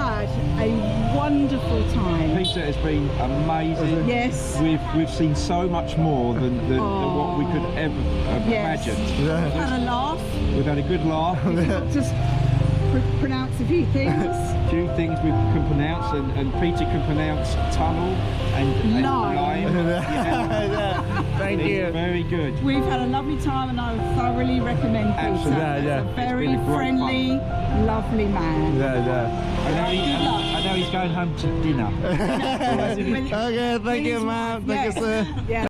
had a wonderful time. Peter has been amazing. Yes. We've seen so much more than what we could ever have Yes. imagined. We've had a laugh. We've had a good laugh. Just pronounce a few things. A few things we can pronounce, and Peter can pronounce tunnel and Lime. lime. Yeah. Thank It's you. very good. We've had a lovely time, and I would thoroughly recommend Peter. Absolutely. Yeah. He's a very It's been a great friendly, lovely man. Yeah. I know he's going home to dinner. Okay, thank you, ma'am. Thank you, sir. Yeah.